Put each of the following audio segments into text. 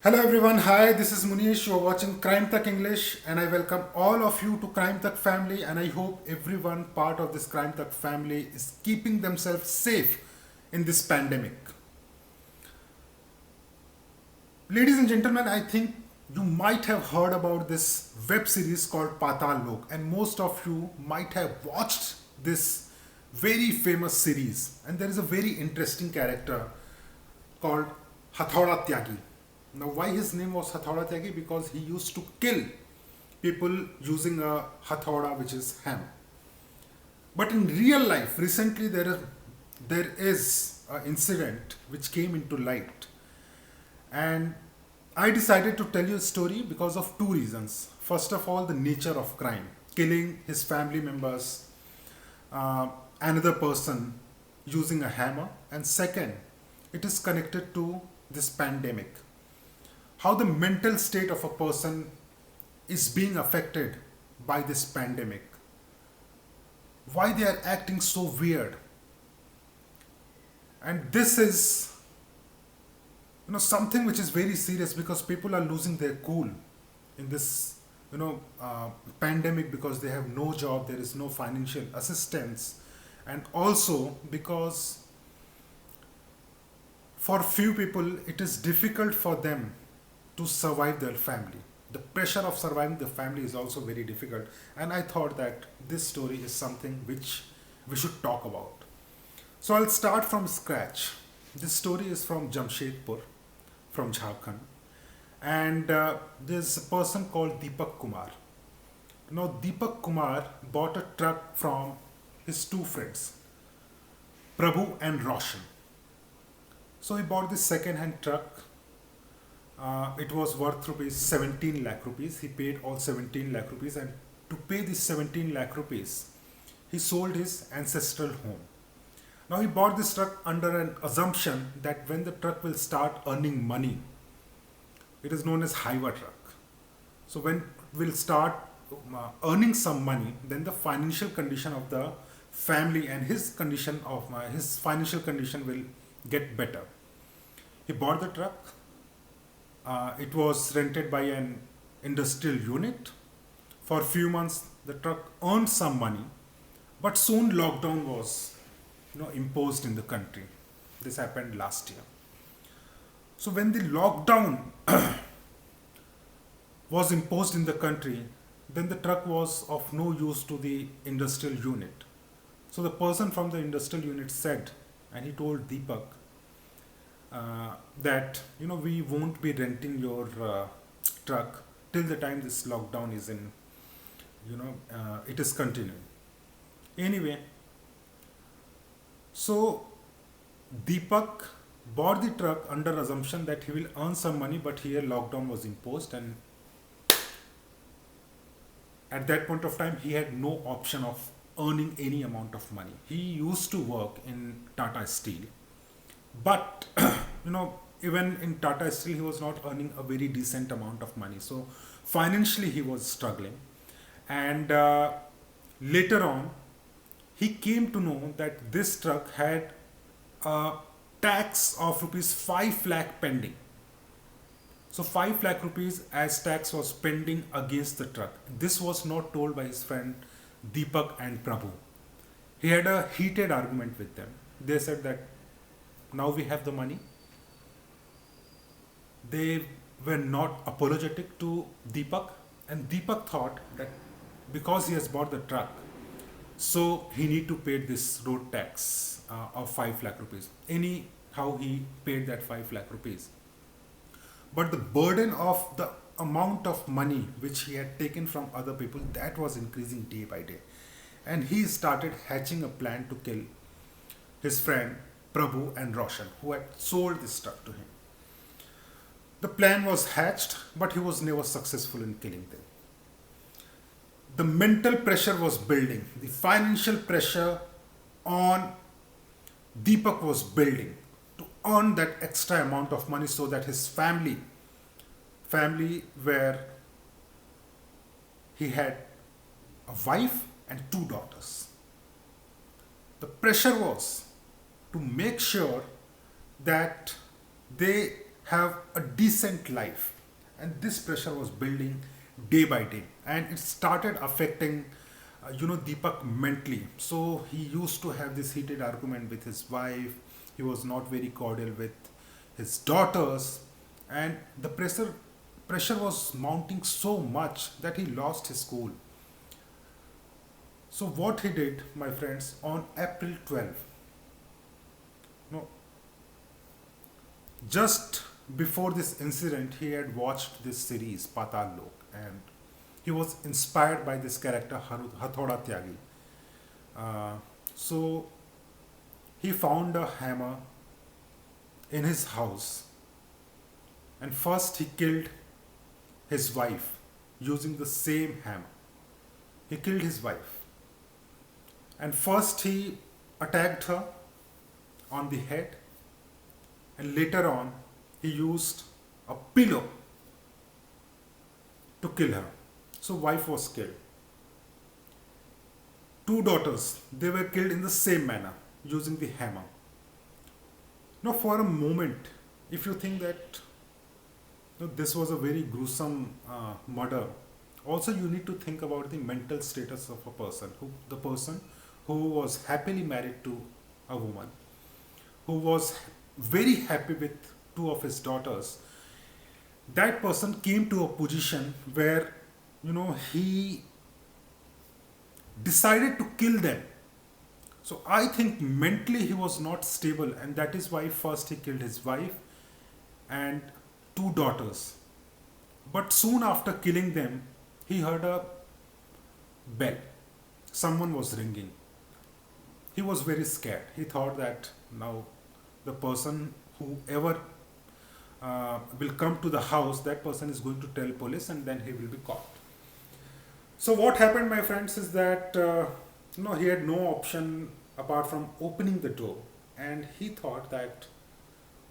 Hello everyone, hi, this is Munish. You are watching Crime Tech English and I welcome all of you to Crime Tech family and I hope everyone part of this Crime Tech family is keeping themselves safe in this pandemic. Ladies and gentlemen, I think you might have heard about this web series called Patal Lok and most of you might have watched this very famous series and there is a very interesting character called Hathoda Tyagi. Now, why his name was Hathoda Tyagi? Because he used to kill people using a hathoda, which is hammer. But in real life, recently there is an incident which came into light, and I decided to tell you a story because of two reasons. First of all, the nature of crime, killing his family members, uh, another person using a hammer, and second, it is connected to this pandemic. How the mental state of a person is being affected by this pandemic, why they are acting so weird. And this is something which is very serious because people are losing their cool in this pandemic because they have no job, there is no financial assistance, and also because for few people it is difficult for them to survive their family. The pressure of surviving the family is also very difficult, and I thought that this story is something which we should talk about. So I'll start from scratch. This story is from Jamshedpur, from Jharkhand, and there's a person called Deepak Kumar. Now, Deepak Kumar bought a truck from his two friends, Prabhu and Roshan. So he bought this second-hand truck. It was worth rupees 17 lakh rupees. He paid all 17 lakh rupees, and to pay this 17 lakh rupees, he sold his ancestral home. Now he bought this truck under an assumption that when the truck will start earning money, it is known as Hiva truck. So when it will start earning some money, then the financial condition of the family and his financial condition will get better. He bought the truck. It was rented by an industrial unit. For a few months, the truck earned some money, but soon lockdown was imposed in the country. This happened last year. So when the lockdown was imposed in the country, then the truck was of no use to the industrial unit. So the person from the industrial unit said, and he told Deepak that we won't be renting your truck till the time this lockdown is in, it is continuing. Anyway, so Deepak bought the truck under assumption that he will earn some money, but here lockdown was imposed, and at that point of time he had no option of earning any amount of money. He used to work in Tata Steel, but even in Tata Steel he was not earning a very decent amount of money. So financially he was struggling, and later on he came to know that this truck had a tax of rupees 5 lakh pending. So 5 lakh rupees as tax was pending against the truck. This was not told by his friend Deepak and Prabhu. He had a heated argument with them. They said that now we have the money. They were not apologetic to Deepak, and Deepak thought that because he has bought the truck, so he need to pay this road tax of 5 lakh rupees. Anyhow, he paid that 5 lakh rupees. But the burden of the amount of money which he had taken from other people, that was increasing day by day. And he started hatching a plan to kill his friend Prabhu and Roshan, who had sold this truck to him. The plan was hatched, but he was never successful in killing them. The mental pressure was building, the financial pressure on Deepak was building to earn that extra amount of money so that his family where he had a wife and two daughters. The pressure was to make sure that they have a decent life. And this pressure was building day by day, and it started affecting Deepak mentally. So he used to have this heated argument with his wife. He was not very cordial with his daughters, and the pressure was mounting so much that he lost his school. So what he did, my friends, on April 12th, no, just before this incident, he had watched this series Patal Lok, and he was inspired by this character Hathoda Tyagi. So he found a hammer in his house, and first he killed his wife using the same hammer. He killed his wife, and first he attacked her on the head, and later on he used a pillow to kill her. So wife was killed. Two daughters, they were killed in the same manner using the hammer. Now for a moment, if you think that this was a very gruesome murder, also you need to think about the mental status of a person, the person who was happily married to a woman, who was very happy with two of his daughters. That person came to a position where he decided to kill them. So I think mentally he was not stable, and that is why first he killed his wife and two daughters. But soon after killing them, he heard a bell. Someone was ringing. He was very scared. He thought that now the person, whoever will come to the house, that person is going to tell police, and then he will be caught. So what happened, my friends, is that he had no option apart from opening the door, and he thought that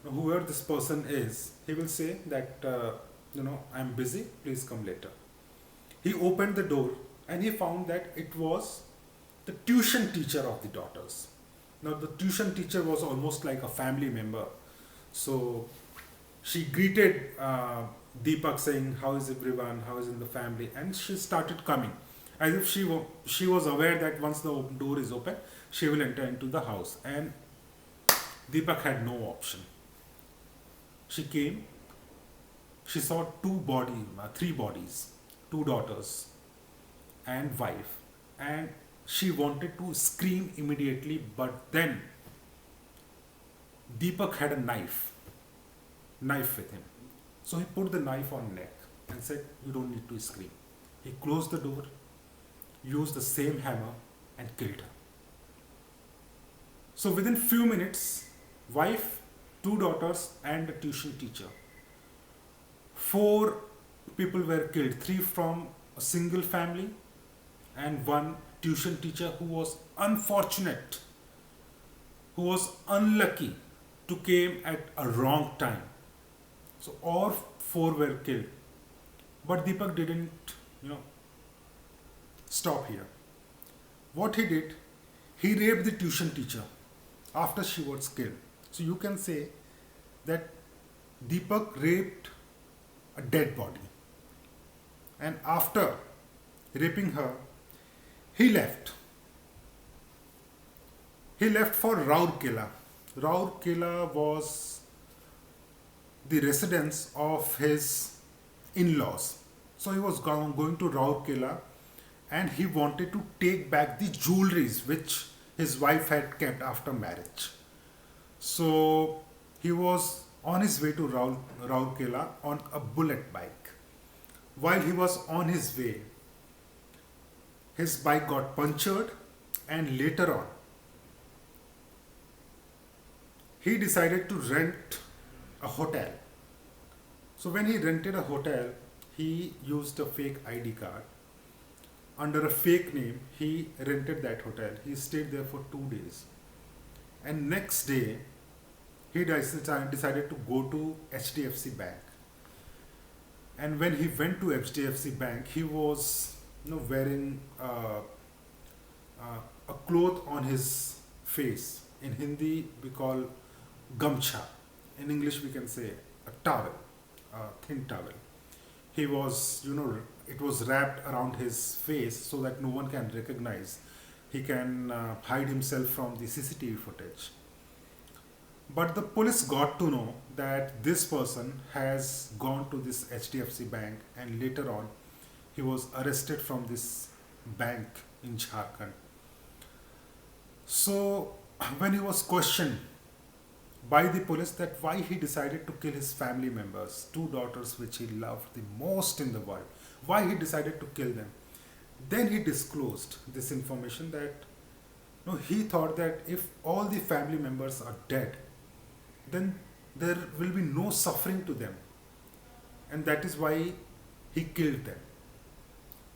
whoever this person is, he will say that I'm busy, please come later. He opened the door, and he found that it was the tuition teacher of the daughters. Now the tuition teacher was almost like a family member. So she greeted Deepak saying, "How is everyone? How is in the family?" And she started coming, as if she was aware that once the door is open, she will enter into the house. And Deepak had no option. She came. She saw three bodies, two daughters, and wife, and she wanted to scream immediately, but then Deepak had a knife with him. So he put the knife on neck and said, "You don't need to scream." He closed the door, used the same hammer, and killed her. So within few minutes, wife, two daughters, and a tuition teacher, four people were killed, three from a single family and one tuition teacher who was unfortunate, who was unlucky to came at a wrong time. So all four were killed. But Deepak didn't, stop here. What he did, he raped the tuition teacher after she was killed. So you can say that Deepak raped a dead body. And after raping her, he left. He left for Rourkela. Rourkela was the residence of his in-laws. So he was going to Rourkela, and he wanted to take back the jewelries which his wife had kept after marriage. So he was on his way to Rourkela on a bullet bike. While he was on his way, his bike got punctured, and later on, he decided to rent a hotel. So when he rented a hotel, he used a fake ID card. Under a fake name, he rented that hotel. He stayed there for 2 days. And next day, he decided to go to HDFC Bank. And when he went to HDFC Bank, he was wearing a cloth on his face. In Hindi, we call gamcha. In English, we can say a towel, a thin towel. He was, it was wrapped around his face so that no one can recognize. He can hide himself from the CCTV footage. But the police got to know that this person has gone to this HDFC bank, and later on he was arrested from this bank in Jharkhand. So when he was questioned by the police that why he decided to kill his family members, two daughters which he loved the most in the world, why he decided to kill them, then he disclosed this information that no, he thought that if all the family members are dead, then there will be no suffering to them, and that is why he killed them.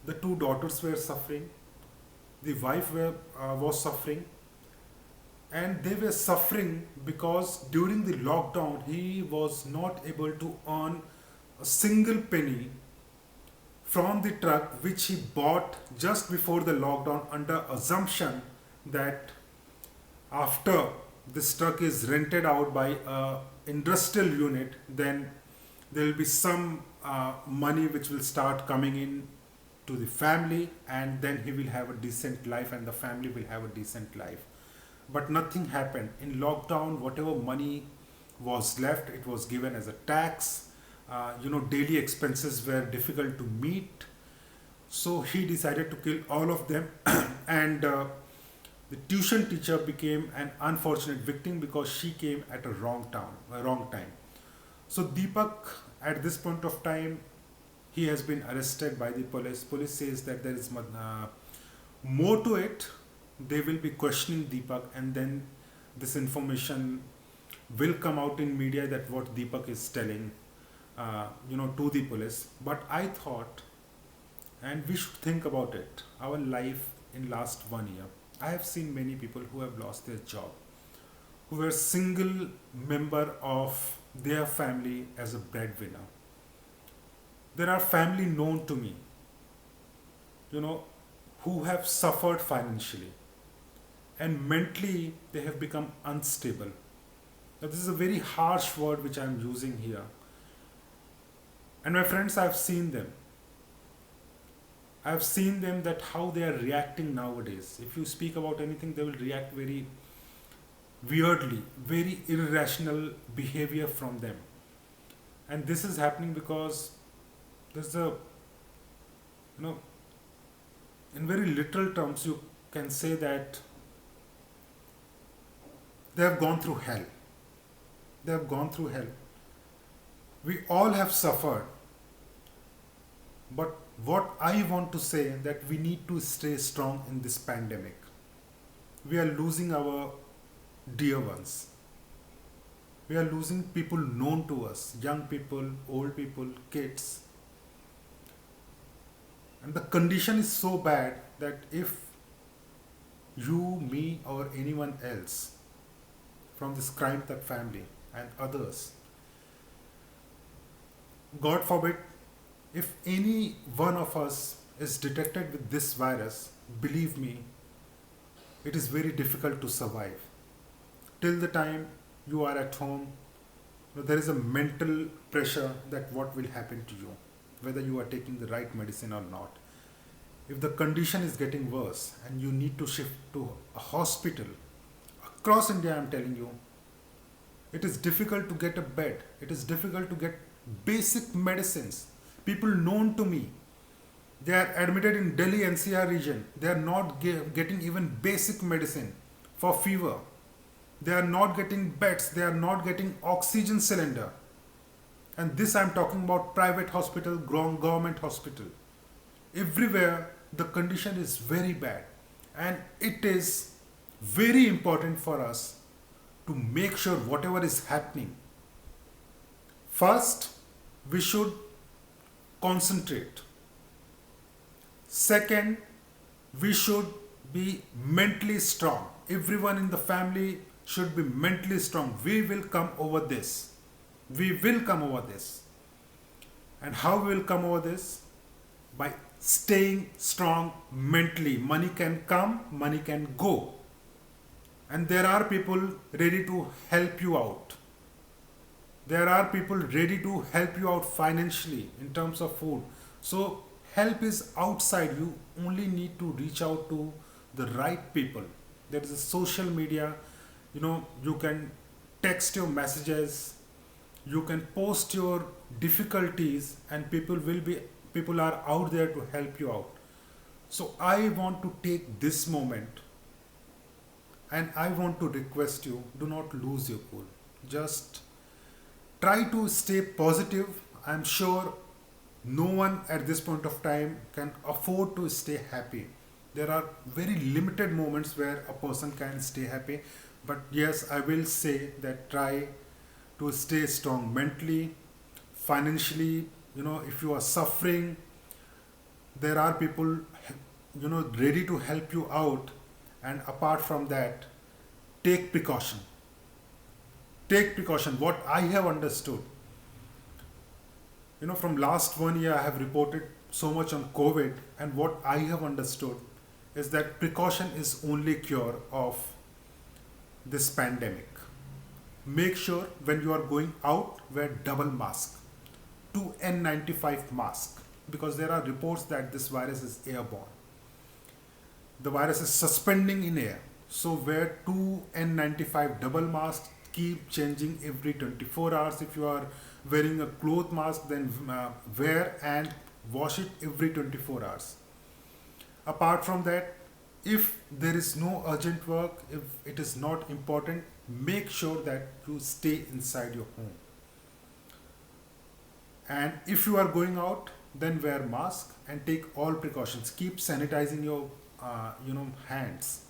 The two daughters were suffering, the wife was suffering, and they were suffering because during the lockdown he was not able to earn a single penny from the truck which he bought just before the lockdown under assumption that after this truck is rented out by a industrial unit, then there will be some money which will start coming in to the family, and then he will have a decent life and the family will have a decent life. But nothing happened. In lockdown, whatever money was left, it was given as a tax. Daily expenses were difficult to meet. So he decided to kill all of them. And the tuition teacher became an unfortunate victim because she came at a wrong time. So Deepak, at this point of time, he has been arrested by the police. Police says that there is more to it. They will be questioning Deepak, and then this information will come out in media that what Deepak is telling, to the police. But I thought, and we should think about it, our life in last 1 year. I have seen many people who have lost their job, who were single member of their family as a breadwinner. There are family known to me, who have suffered financially, and mentally they have become unstable. Now, this is a very harsh word which I am using here. And my friends, I have seen them. I have seen them that how they are reacting nowadays. If you speak about anything, they will react very weirdly, very irrational behavior from them. And this is happening because there's in very literal terms, you can say that they have gone through hell. They have gone through hell. We all have suffered. But what I want to say that we need to stay strong in this pandemic. We are losing our dear ones. We are losing people known to us, young people, old people, kids. And the condition is so bad that if you, me, or anyone else from this crime thug family and others, God forbid, if any one of us is detected with this virus, believe me, it is very difficult to survive. Till the time you are at home, there is a mental pressure that what will happen to you, whether you are taking the right medicine or not. If the condition is getting worse and you need to shift to a hospital, across India I am telling you, it is difficult to get a bed. It is difficult to get basic medicines. People known to me, they are admitted in Delhi NCR region. They are not getting even basic medicine for fever. They are not getting beds. They are not getting oxygen cylinder. And this I am talking about private hospital, government hospital. Everywhere the condition is very bad. And it is very important for us to make sure whatever is happening, first, we should concentrate. Second, we should be mentally strong. Everyone in the family should be mentally strong. We will come over this. We will come over this. And how we will come over this? By staying strong mentally. Money can come, money can go. And there are people ready to help you out. There are people ready to help you out financially in terms of food. So help is outside. You only need to reach out to the right people. There is a social media. You can text your messages, you can post your difficulties, and people are out there to help you out. So I want to take this moment, and I want to request you, do not lose your cool. Just try to stay positive. I'm sure no one at this point of time can afford to stay happy. There are very limited moments where a person can stay happy. But yes, I will say that try to stay strong mentally, financially. If you are suffering, there are people ready to help you out. And apart from that, take precaution. Take precaution. What I have understood, from last 1 year I have reported so much on COVID, and what I have understood is that precaution is only cure of this pandemic. Make sure when you are going out, wear double mask, 2N95 mask, because there are reports that this virus is airborne. The virus is suspending in air. So wear 2N95 double mask, keep changing every 24 hours. If you are wearing a cloth mask, then wear and wash it every 24 hours. Apart from that, if there is no urgent work, if it is not important, make sure that you stay inside your home. And if you are going out, then wear mask and take all precautions. Keep sanitizing your hands.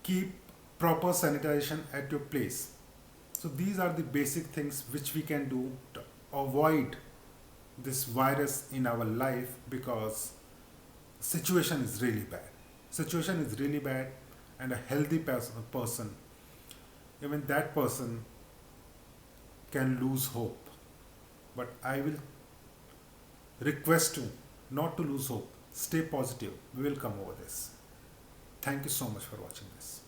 Keep proper sanitation at your place. So these are the basic things which we can do to avoid this virus in our life, because situation is really bad. Situation is really bad, and a healthy person, even that person can lose hope. But I will request you not to lose hope. Stay positive. We will come over this. Thank you so much for watching this.